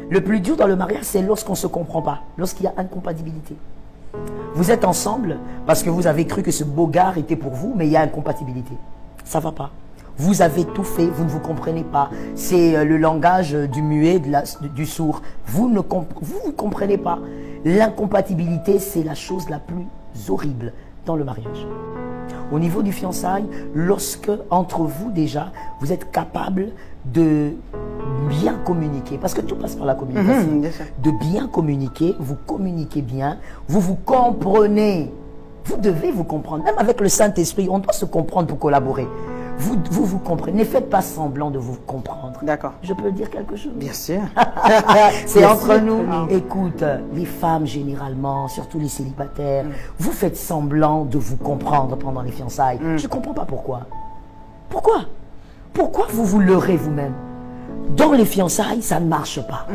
Le plus dur dans le mariage, c'est lorsqu'on ne se comprend pas, lorsqu'il y a incompatibilité. Vous êtes ensemble parce que vous avez cru que ce beau gars était pour vous, mais il y a incompatibilité. Ça ne va pas. Vous avez tout fait, vous ne vous comprenez pas. C'est le langage du muet, du sourd. Vous ne comprenez pas. L'incompatibilité, c'est la chose la plus horrible dans le mariage. Au niveau du fiançailles, lorsque, entre vous déjà, vous êtes capable de bien communiquer, parce que tout passe par la communication, de bien communiquer, vous communiquez bien, vous vous comprenez. Vous devez vous comprendre. Même avec le Saint-Esprit, on doit se comprendre pour collaborer. Vous comprenez. Ne faites pas semblant de vous comprendre. D'accord. Je peux dire quelque chose? Bien sûr. C'est entre nous. Écoute, les femmes généralement, surtout les célibataires, vous faites semblant de vous comprendre pendant les fiançailles. Je ne comprends pas pourquoi. Pourquoi? Pourquoi vous vous leurrez vous-même? Dans les fiançailles, ça ne marche pas.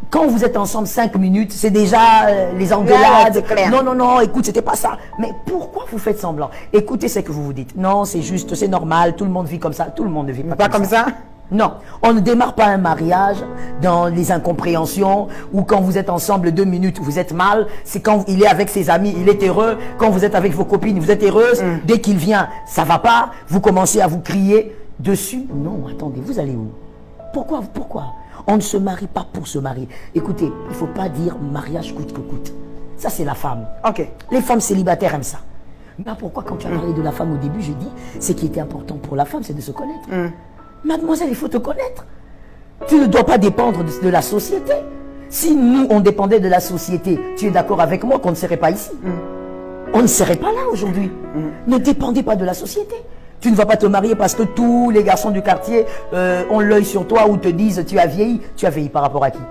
Quand vous êtes ensemble 5 minutes, c'est déjà les engueulades. Non, écoute, c'était pas ça. Mais pourquoi vous faites semblant? Écoutez ce que vous vous dites. Non, c'est juste, c'est normal, tout le monde vit comme ça. Tout le monde ne vit pas comme ça. Non, on ne démarre pas un mariage dans les incompréhensions ou quand vous êtes ensemble 2 minutes, vous êtes mal. C'est quand il est avec ses amis, il est heureux. Quand vous êtes avec vos copines, vous êtes heureuse. Dès qu'il vient, ça va pas. Vous commencez à vous crier dessus. Non, attendez, vous allez où? Pourquoi? On ne se marie pas pour se marier. Écoutez, il ne faut pas dire mariage coûte que coûte. Ça, c'est la femme. Ok. Les femmes célibataires aiment ça. Mais pourquoi, quand tu as parlé de la femme au début, j'ai dit, ce qui était important pour la femme, c'est de se connaître. Mademoiselle, il faut te connaître. Tu ne dois pas dépendre de la société. Si nous, on dépendait de la société, tu es d'accord avec moi qu'on ne serait pas ici. On ne serait pas là aujourd'hui. Ne dépendez pas de la société. Tu ne vas pas te marier parce que tous les garçons du quartier ont l'œil sur toi ou te disent tu as vieilli. Tu as vieilli par rapport à qui?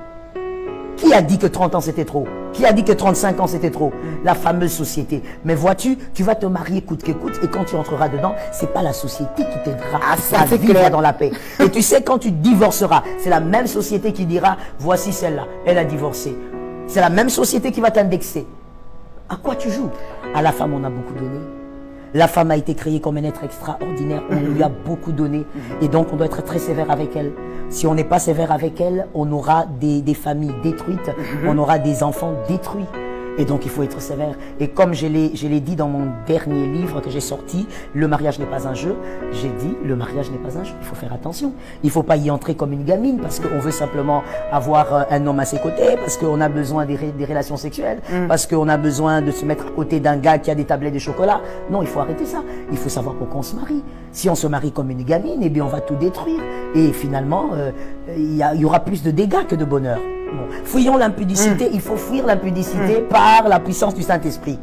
Qui a dit que 30 ans c'était trop? Qui a dit que 35 ans c'était trop? La fameuse société. Mais vois-tu, tu vas te marier coûte que coûte et quand tu entreras dedans, c'est pas la société qui t'aidera à vivre dans la paix. Et tu sais, quand tu divorceras, c'est la même société qui dira voici celle-là, elle a divorcé. C'est la même société qui va t'indexer. À quoi tu joues? À la femme, on a beaucoup donné. La femme a été créée comme un être extraordinaire. On lui a beaucoup donné. Et donc, on doit être très sévère avec elle. Si on n'est pas sévère avec elle, on aura des familles détruites. On aura des enfants détruits. Et donc, il faut être sévère. Et comme je l'ai dit dans mon dernier livre que j'ai sorti, Le mariage n'est pas un jeu, j'ai dit, le mariage n'est pas un jeu. Il faut faire attention. Il ne faut pas y entrer comme une gamine parce qu'on veut simplement avoir un homme à ses côtés, parce qu'on a besoin des relations sexuelles, parce qu'on a besoin de se mettre à côté d'un gars qui a des tablettes de chocolat. Non, il faut arrêter ça. Il faut savoir pourquoi on se marie. Si on se marie comme une gamine, eh bien, on va tout détruire. Et finalement, il y aura plus de dégâts que de bonheur. Bon. Fuyons l'impudicité, il faut fuir l'impudicité par la puissance du Saint-Esprit.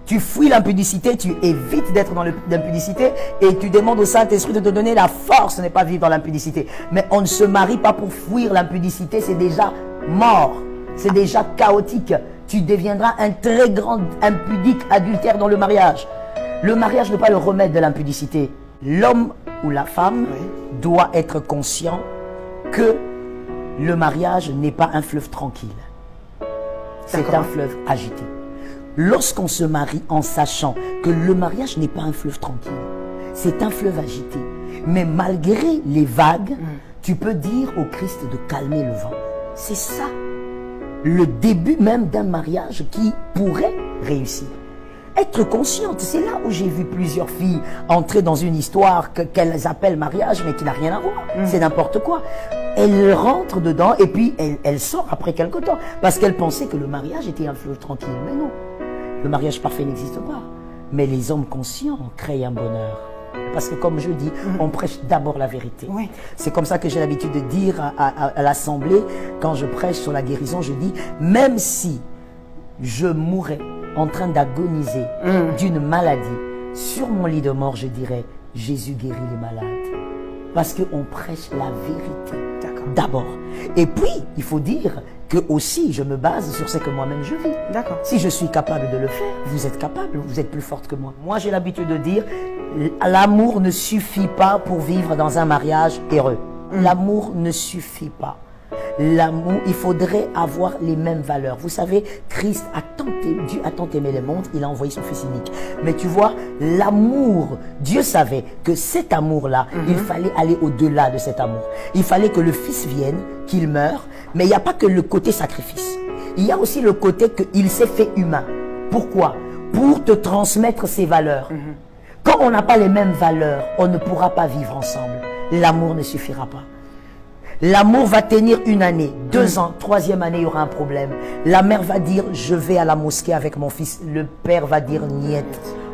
Tu fuis l'impudicité, tu évites d'être dans l'impudicité et tu demandes au Saint-Esprit de te donner la force de ne pas vivre dans l'impudicité. Mais on ne se marie pas pour fuir l'impudicité, c'est déjà mort, c'est déjà chaotique. Tu deviendras un très grand impudique adultère dans le mariage. Le mariage n'est pas le remède de l'impudicité. L'homme ou la femme doit être conscient que le mariage n'est pas un fleuve tranquille. C'est un fleuve agité. Lorsqu'on se marie en sachant que le mariage n'est pas un fleuve tranquille, c'est un fleuve agité. Mais malgré les vagues, tu peux dire au Christ de calmer le vent. C'est ça, le début même d'un mariage qui pourrait réussir. Être consciente, c'est là où j'ai vu plusieurs filles entrer dans une histoire qu'elles appellent mariage, mais qui n'a rien à voir. C'est n'importe quoi. Elle rentre dedans et puis elle sort après quelque temps. Parce qu'elle pensait que le mariage était un fleuve tranquille. Mais non, le mariage parfait n'existe pas. Mais les hommes conscients créent un bonheur. Parce que comme je dis, on prêche d'abord la vérité. C'est comme ça que j'ai l'habitude de dire à l'assemblée, quand je prêche sur la guérison, je dis, même si je mourrais en train d'agoniser d'une maladie, sur mon lit de mort, je dirais, Jésus guérit les malades. Parce qu'on prêche la vérité d'abord. Et puis, il faut dire que aussi, je me base sur ce que moi-même je vis. Si je suis capable de le faire, vous êtes capable, vous êtes plus forte que moi. Moi, j'ai l'habitude de dire, l'amour ne suffit pas pour vivre dans un mariage heureux. L'amour ne suffit pas. L'amour, il faudrait avoir les mêmes valeurs. Vous savez, Christ a tant aimé, Dieu a tant aimé le monde, il a envoyé son Fils unique. Mais tu vois, l'amour, Dieu savait que cet amour-là, il fallait aller au-delà de cet amour. Il fallait que le Fils vienne, qu'il meure, Mais il n'y a pas que le côté sacrifice. Il y a aussi le côté qu'il s'est fait humain. Pourquoi? Pour te transmettre ses valeurs. Quand on n'a pas les mêmes valeurs, on ne pourra pas vivre ensemble. L'amour ne suffira pas. L'amour va tenir 1 année, 2 ans, 3e année, il y aura un problème. La mère va dire, je vais à la mosquée avec mon fils. Le père va dire, niet.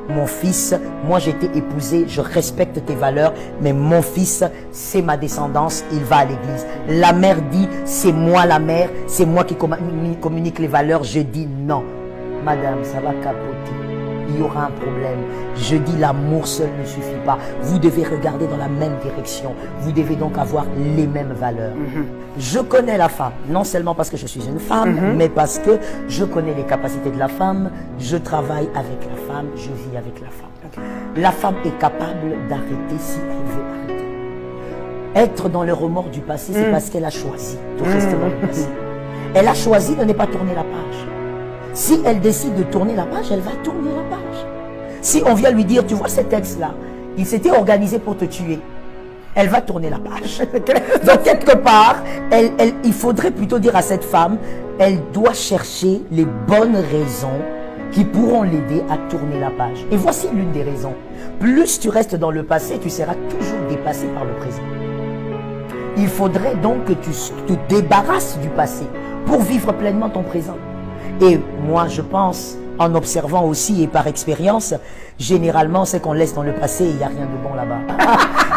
Mon fils, moi j'ai été épousé, je respecte tes valeurs, mais mon fils, c'est ma descendance, il va à l'église. La mère dit, c'est moi la mère, c'est moi qui communique les valeurs. Je dis non. Madame, ça va capoter. Il y aura un problème. Je dis l'amour seul ne suffit pas. Vous devez regarder dans la même direction. Vous devez donc avoir les mêmes valeurs. Je connais la femme, non seulement parce que je suis une femme, mais parce que je connais les capacités de la femme. Je travaille avec la femme, je vis avec la femme. La femme est capable d'arrêter si elle veut arrêter. Être dans le remords du passé, c'est parce qu'elle a choisi de rester dans le passé. Elle a choisi de ne pas tourner la page. Si elle décide de tourner la page, elle va tourner la page. Si on vient lui dire, tu vois cet ex-là, il s'était organisé pour te tuer, elle va tourner la page. Donc quelque part, il faudrait plutôt dire à cette femme, elle doit chercher les bonnes raisons qui pourront l'aider à tourner la page. Et voici l'une des raisons. Plus tu restes dans le passé, tu seras toujours dépassé par le présent. Il faudrait donc que tu te débarrasses du passé pour vivre pleinement ton présent. Et moi, je pense, en observant aussi et par expérience, généralement, c'est qu'on laisse dans le passé, il n'y a rien de bon là-bas.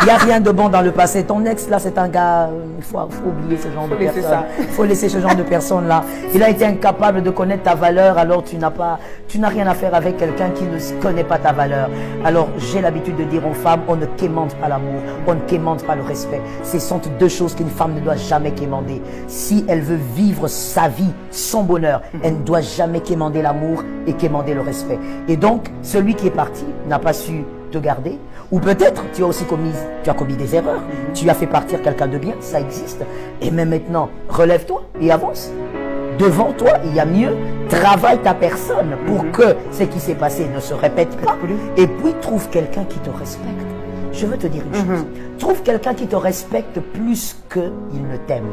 Il n'y a rien de bon dans le passé. Ton ex, là, c'est un gars, il faut oublier ce genre de personne. Il faut laisser ce genre de personne-là. Il a été incapable de connaître ta valeur, alors tu n'as rien à faire avec quelqu'un qui ne connaît pas ta valeur. Alors, j'ai l'habitude de dire aux femmes, on ne quémande pas l'amour, on ne quémande pas le respect. Ce sont 2 choses qu'une femme ne doit jamais quémander. Si elle veut vivre sa vie, son bonheur, elle ne doit jamais quémander l'amour et quémander le respect. Et donc, celui qui est parti n'a pas su te garder, ou peut-être tu as commis des erreurs, tu as fait partir quelqu'un de bien, ça existe, et même maintenant, relève-toi et avance. Devant toi, il y a mieux, travaille ta personne pour que ce qui s'est passé ne se répète pas, et puis trouve quelqu'un qui te respecte. Je veux te dire une chose, trouve quelqu'un qui te respecte plus qu'il ne t'aime.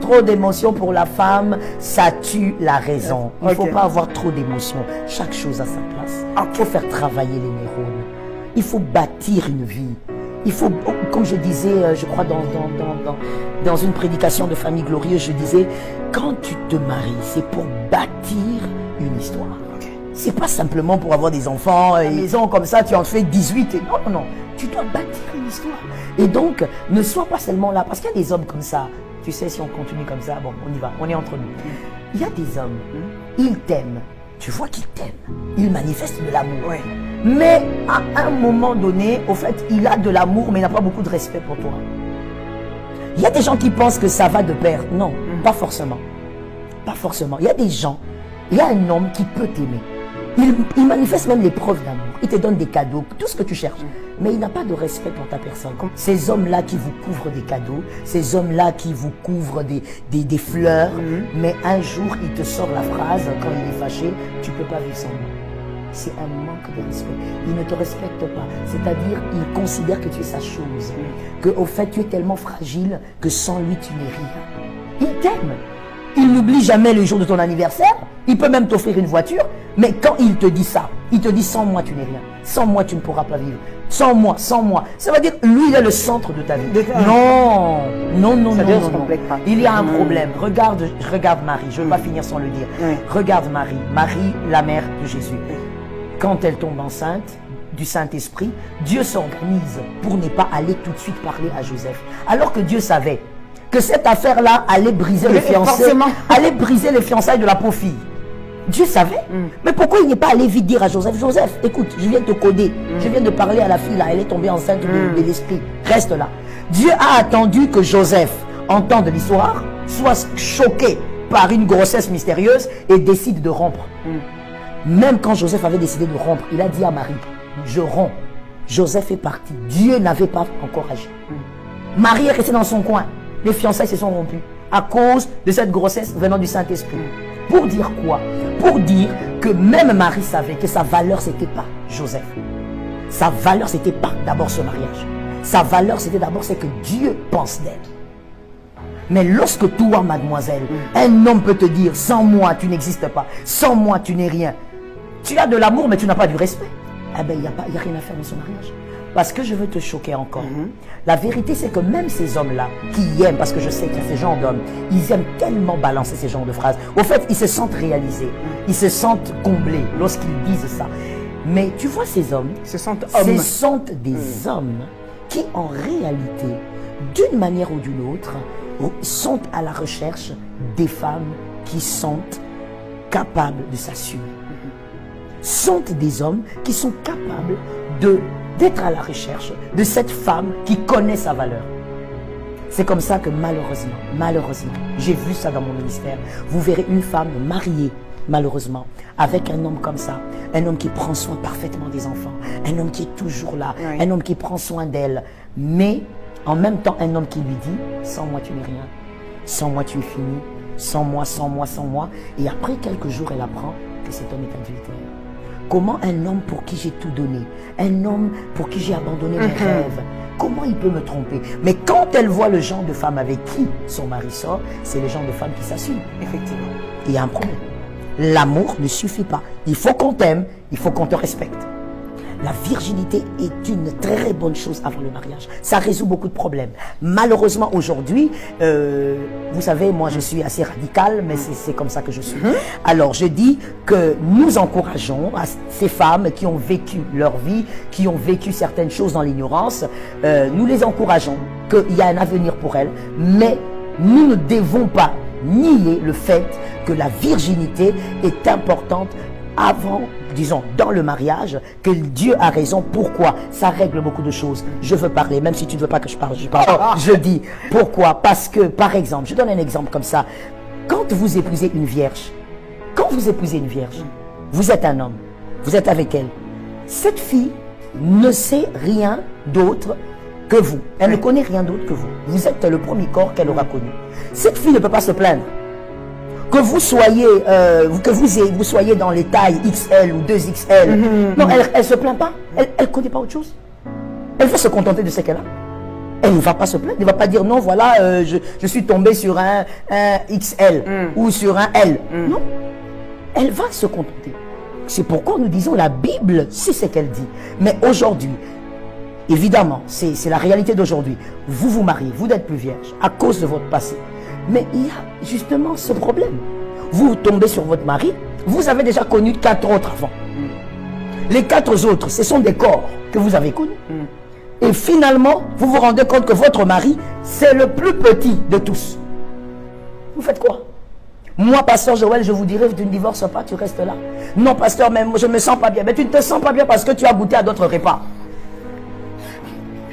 Trop d'émotions pour la femme, ça tue la raison. Il ne faut pas avoir trop d'émotions. Chaque chose a sa place. Il faut faire travailler les neurones. Il faut bâtir une vie. Il faut, comme je disais, je crois dans une prédication de Famille Glorieuse, je disais, quand tu te maries, c'est pour bâtir une histoire. C'est pas simplement pour avoir des enfants, et maison comme ça, tu en fais 18. Non. Tu dois bâtir une histoire. Et donc, ne sois pas seulement là, parce qu'il y a des hommes comme ça. Tu sais, si on continue comme ça, bon, on y va, on est entre nous. Il y a des hommes, ils t'aiment. Tu vois qu'ils t'aiment. Ils manifestent de l'amour. Mais à un moment donné, au fait, il a de l'amour, mais il n'a pas beaucoup de respect pour toi. Il y a des gens qui pensent que ça va de pair. Non, pas forcément. Pas forcément. Il y a des gens, il y a un homme qui peut t'aimer. Il manifeste même les preuves d'amour. Il te donne des cadeaux, tout ce que tu cherches. Mais il n'a pas de respect pour ta personne. Ces hommes-là qui vous couvrent des cadeaux, ces hommes-là qui vous couvrent des fleurs, mais un jour, il te sort la phrase, quand il est fâché, tu ne peux pas vivre sans moi. C'est un manque de respect. Il ne te respecte pas. C'est-à-dire, il considère que tu es sa chose. Qu'au fait, tu es tellement fragile que sans lui, tu n'es rien. Il t'aime. Il n'oublie jamais le jour de ton anniversaire. Il peut même t'offrir une voiture. Mais quand il te dit ça, il te dit sans moi tu n'es rien. Sans moi tu ne pourras pas vivre. Sans moi. Ça veut dire lui il est le centre de ta vie. Non. Il y a un problème. Regarde Marie. Je ne veux pas finir sans le dire. Regarde Marie. Marie, la mère de Jésus. Quand elle tombe enceinte du Saint-Esprit, Dieu s'organise pour ne pas aller tout de suite parler à Joseph. Alors que Dieu savait que cette affaire-là allait briser les fiançailles de la pauvre fille. Dieu savait. Mais pourquoi il n'est pas allé vite dire à Joseph, Joseph, écoute, je viens de te coder. Je viens de parler à la fille là, elle est tombée enceinte de l'esprit. Reste là. Dieu a attendu que Joseph entende l'histoire, soit choqué par une grossesse mystérieuse et décide de rompre. Même quand Joseph avait décidé de rompre, il a dit à Marie, je romps. Joseph est parti. Dieu n'avait pas encore agi. Marie est restée dans son coin. Les fiançailles se sont rompues à cause de cette grossesse venant du Saint-Esprit. Pour dire quoi? Pour dire que même Marie savait que sa valeur, c'était pas Joseph. Sa valeur, c'était pas d'abord ce mariage. Sa valeur, c'était d'abord ce que Dieu pense d'elle. Mais lorsque toi, mademoiselle, un homme peut te dire, sans moi, tu n'existes pas, sans moi, tu n'es rien. Tu as de l'amour, mais tu n'as pas du respect. Eh bien, il n'y a rien à faire dans ce mariage. Parce que je veux te choquer encore. La vérité, c'est que même ces hommes-là, qui aiment, parce que je sais qu'il y a ces genres d'hommes, ils aiment tellement balancer ces genres de phrases. Au fait, ils se sentent réalisés. Ils se sentent comblés lorsqu'ils disent ça. Mais tu vois ces hommes, ce sont des hommes qui, en réalité, d'une manière ou d'une autre, sont à la recherche des femmes qui sont capables de s'assumer. Sont des hommes qui sont capables d'être à la recherche de cette femme qui connaît sa valeur. C'est comme ça que malheureusement, j'ai vu ça dans mon ministère. Vous verrez une femme mariée, malheureusement, avec un homme comme ça, un homme qui prend soin parfaitement des enfants, un homme qui est toujours là, un homme qui prend soin d'elle, mais en même temps un homme qui lui dit, sans moi tu n'es rien, sans moi tu es fini, sans moi, et après quelques jours elle apprend que cet homme est adultère. Comment un homme pour qui j'ai tout donné, un homme pour qui j'ai abandonné mes rêves, comment il peut me tromper? Mais quand elle voit le genre de femme avec qui son mari sort, c'est le genre de femme qui s'assume. Effectivement. Il y a un problème. L'amour ne suffit pas. Il faut qu'on t'aime, il faut qu'on te respecte. La virginité est une très bonne chose avant le mariage. Ça résout beaucoup de problèmes. Malheureusement, aujourd'hui, vous savez, moi je suis assez radical, mais c'est comme ça que je suis. Alors, je dis que nous encourageons à ces femmes qui ont vécu leur vie, qui ont vécu certaines choses dans l'ignorance, nous les encourageons, qu'il y a un avenir pour elles, mais nous ne devons pas nier le fait que la virginité est importante avant, disons, dans le mariage, que Dieu a raison. Pourquoi? Ça règle beaucoup de choses. Je veux parler, même si tu ne veux pas que je parle, je parle. Je dis, pourquoi? Parce que, par exemple, je donne un exemple comme ça. Quand vous épousez une vierge, vous êtes un homme, vous êtes avec elle. Cette fille ne sait rien d'autre que vous. Elle ne connaît rien d'autre que vous. Vous êtes le premier corps qu'elle aura connu. Cette fille ne peut pas se plaindre. Que vous soyez, vous soyez dans les tailles XL ou 2XL, non, elle ne se plaint pas. Elle ne connaît pas autre chose. Elle va se contenter de ce qu'elle a. Elle ne va pas se plaindre. Elle ne va pas dire non, voilà, je suis tombée sur un XL ou sur un L. Non. Elle va se contenter. C'est pourquoi nous disons la Bible, c'est ce qu'elle dit. Mais aujourd'hui, évidemment, c'est la réalité d'aujourd'hui. Vous vous mariez, vous n'êtes plus vierge à cause de votre passé. Mais il y a justement ce problème. Vous tombez sur votre mari, vous avez déjà connu 4 autres avant. Les 4 autres, ce sont des corps que vous avez connus. Et finalement, vous vous rendez compte que votre mari, c'est le plus petit de tous. Vous faites quoi? Moi, pasteur Joël, je vous dirais, tu ne divorces pas, tu restes là. Non, pasteur, mais moi, je ne me sens pas bien. Mais tu ne te sens pas bien parce que tu as goûté à d'autres repas.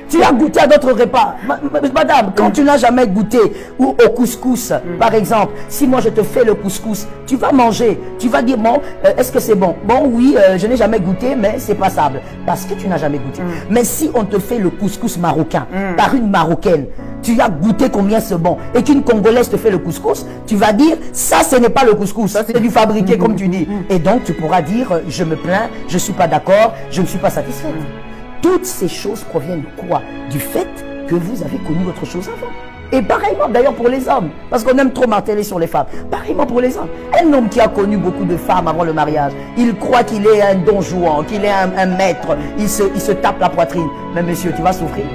Tu as goûté à d'autres repas. Madame, quand tu n'as jamais goûté au couscous, par exemple, si moi je te fais le couscous, tu vas manger. Tu vas dire, bon, est-ce que c'est bon? Bon, oui, je n'ai jamais goûté, mais c'est passable. Parce que tu n'as jamais goûté. Mais si on te fait le couscous marocain par une Marocaine, tu as goûté combien c'est bon, et qu'une Congolaise te fait le couscous, tu vas dire, ça ce n'est pas le couscous, ça c'est du fabriqué comme tu dis. Et donc tu pourras dire, je me plains, je ne suis pas d'accord, je ne suis pas satisfaite. Toutes ces choses proviennent de quoi? Du fait que vous avez connu autre chose avant. Et pareillement d'ailleurs pour les hommes, parce qu'on aime trop marteler sur les femmes. Pareillement pour les hommes. Un homme qui a connu beaucoup de femmes avant le mariage, il croit qu'il est un don Juan, qu'il est un maître, il se tape la poitrine. Mais monsieur, tu vas souffrir.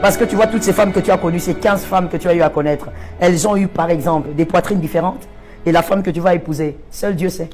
Parce que tu vois toutes ces femmes que tu as connues, ces 15 femmes que tu as eu à connaître, elles ont eu par exemple des poitrines différentes. Et la femme que tu vas épouser, seul Dieu sait.